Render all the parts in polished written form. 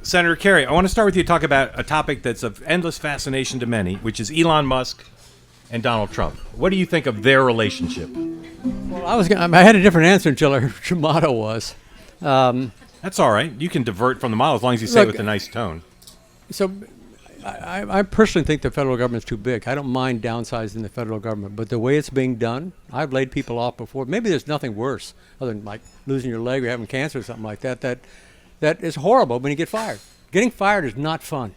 Senator Kerrey, I want to start with you to talk about a topic that's of endless fascination to many, which is Elon Musk and Donald Trump. What do you think of their relationship? Well, I had a different answer until our motto was. That's all right. You can divert from the model as long as you say it with a nice tone. So I personally think the federal government's too big. I don't mind downsizing the federal government, but the way it's being done, I've laid people off before. Maybe there's nothing worse other than like losing your leg or having cancer or something like that. That is horrible when you get fired. Getting fired is not fun.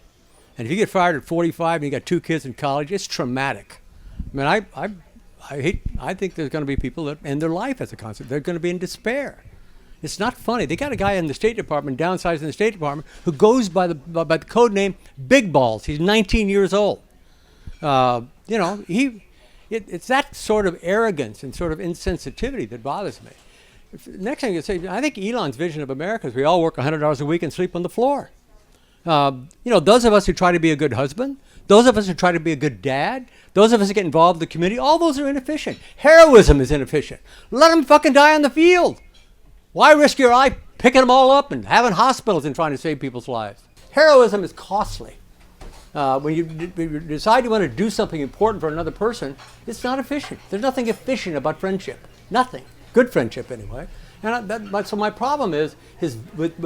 And if you get fired at 45 and you got 2 kids in college, it's traumatic. I mean, I think there's going to be people that end their life as a consequence. They're going to be in despair. It's not funny. They got a guy in the State Department, downsizing the State Department, who goes by the code name Big Balls. He's 19 years old. It's that sort of arrogance and sort of insensitivity that bothers me. Next thing you say, I think Elon's vision of America is we all work $100 a week and sleep on the floor. Those of us who try to be a good husband, those of us who try to be a good dad, those of us who get involved in the community, all those are inefficient. Heroism is inefficient. Let them fucking die on the field. Why risk your life picking them all up and having hospitals and trying to save people's lives? Heroism is costly. When you decide you want to do something important for another person, it's not efficient. There's nothing efficient about friendship. Nothing. Good friendship, anyway. And so my problem is with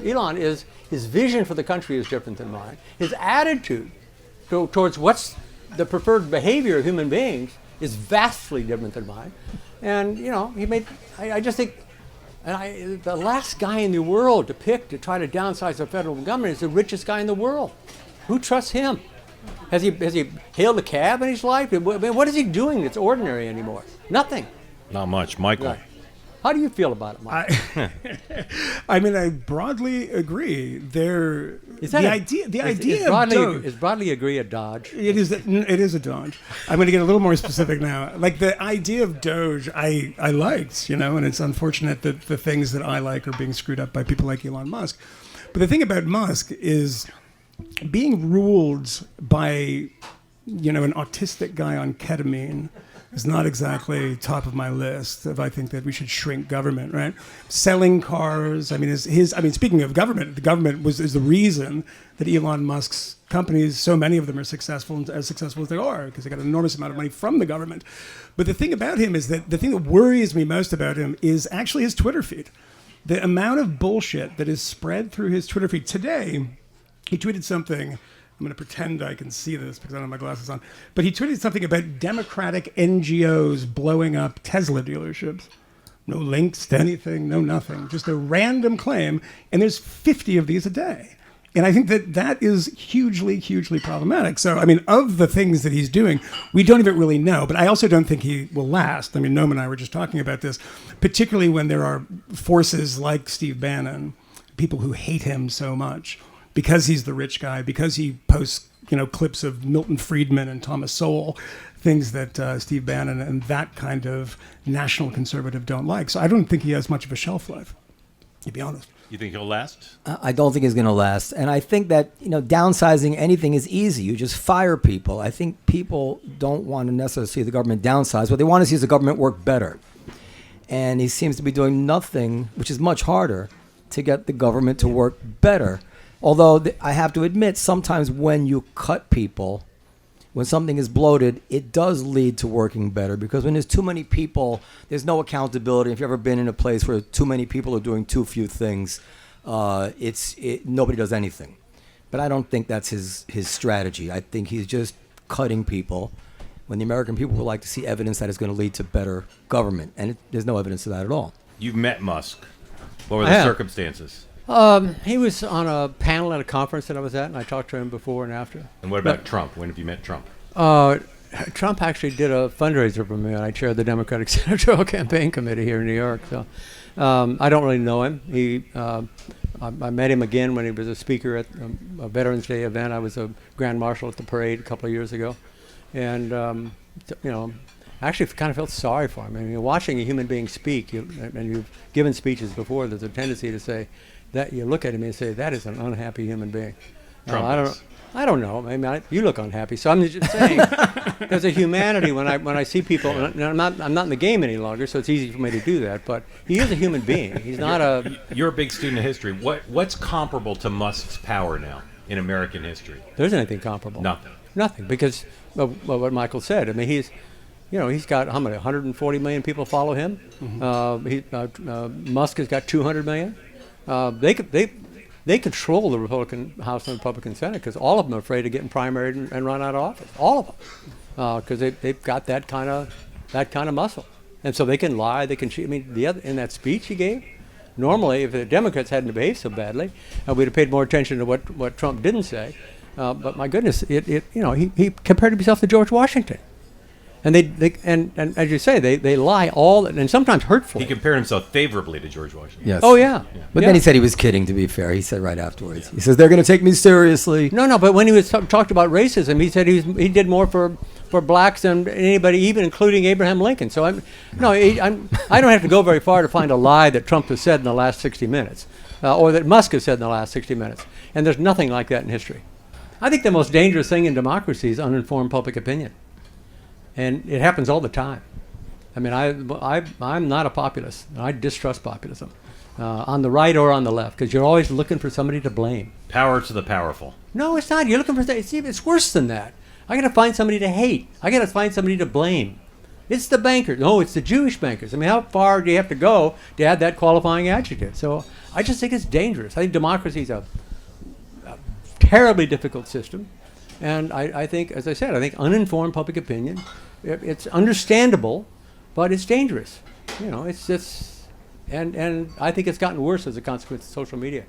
Elon is his vision for the country is different than mine. His attitude towards what's the preferred behavior of human beings is vastly different than mine. And I just think. And the last guy in the world to pick to try to downsize the federal government is the richest guy in the world. Who trusts him? Has he hailed a cab in his life? What is he doing that's ordinary anymore? Nothing. Not much. Michael. Right. How do you feel about it, Mike? I broadly agree. Is broadly agree a dodge? It is a dodge. I'm going to get a little more specific now. Like the idea of Doge, I liked, and it's unfortunate that the things that I like are being screwed up by people like Elon Musk. But the thing about Musk is being ruled by, an autistic guy on ketamine is not exactly top of my list if I think that we should shrink government, right? Selling cars, speaking of government, the government is the reason that Elon Musk's companies, so many of them are successful, and as successful as they are, because they got an enormous amount of money from the government. But the thing about him is that the thing that worries me most about him is actually his Twitter feed. The amount of bullshit that is spread through his Twitter feed. Today, he tweeted something. I'm going to pretend I can see this because I don't have my glasses on. But he tweeted something about Democratic NGOs blowing up Tesla dealerships. No links to anything, no nothing. Just a random claim. And there's 50 of these a day. And I think that is hugely, hugely problematic. So, of the things that he's doing, we don't even really know. But I also don't think he will last. Noam and I were just talking about this, particularly when there are forces like Steve Bannon, people who hate him so much, because he's the rich guy, because he posts, clips of Milton Friedman and Thomas Sowell, things that Steve Bannon and that kind of national conservative don't like. So I don't think he has much of a shelf life, to be honest. You think he'll last? I don't think he's going to last. And I think that, downsizing anything is easy. You just fire people. I think people don't want to necessarily see the government downsize. What they want to see is the government work better. And he seems to be doing nothing, which is much harder, to get the government to work better. Although I have to admit, sometimes when you cut people, when something is bloated, it does lead to working better. Because when there's too many people, there's no accountability. If you've ever been in a place where too many people are doing too few things, nobody does anything. But I don't think that's his strategy. I think he's just cutting people when the American people would like to see evidence that is going to lead to better government. And there's no evidence of that at all. You've met Musk. What were the circumstances? He was on a panel at a conference that I was at, and I talked to him before and after. And what about Trump? When have you met Trump? Trump actually did a fundraiser for me, and I chaired the Democratic Senatorial Campaign Committee here in New York. So I don't really know him. I met him again when he was a speaker at a Veterans Day event. I was a Grand Marshal at the parade a couple of years ago. And, I actually kind of felt sorry for him. Watching a human being speak, and you've given speeches before, there's a tendency to say, that you look at him and say, that is an unhappy human being. Trump I is? I don't know. I mean, you look unhappy, so I'm just saying. There's a humanity when I see people. And I'm not in the game any longer, so it's easy for me to do that. But he is a human being. He's not a. You're a big student of history. What's comparable to Musk's power now in American history? There's anything comparable. Nothing, because what Michael said. I mean, he's got how many? 140 million people follow him. Musk has got 200 million. They control the Republican House and Republican Senate because all of them are afraid of getting primaried and run out of office. All of them, because they've got that kind of muscle, and so they can lie. They can cheat. I mean, in that speech he gave, normally if the Democrats hadn't behaved so badly, we'd have paid more attention to what Trump didn't say. But my goodness, he compared himself to George Washington. And and as you say, they lie and sometimes hurtfully. He compared himself favorably to George Washington. Yes. Oh yeah. But Yeah. then he said he was kidding. To be fair, he said right afterwards. He says they're going to take me seriously. No. But when he was talked about racism, he said he did more for blacks than anybody, even including Abraham Lincoln. So I don't have to go very far to find a lie that Trump has said in the last 60 minutes, or that Musk has said in the last 60 minutes. And there's nothing like that in history. I think the most dangerous thing in democracy is uninformed public opinion. And it happens all the time. I mean, I'm not a populist. I distrust populism, on the right or on the left, because you're always looking for somebody to blame. Power to the powerful. No, it's not. You're looking for it's worse than that. I got to find somebody to hate. I got to find somebody to blame. It's the bankers. No, it's the Jewish bankers. I mean, how far do you have to go to add that qualifying adjective? So I just think it's dangerous. I think democracy is a terribly difficult system. And I think, as I said, I think uninformed public opinion, it's understandable, but it's dangerous. It's just, and I think it's gotten worse as a consequence of social media.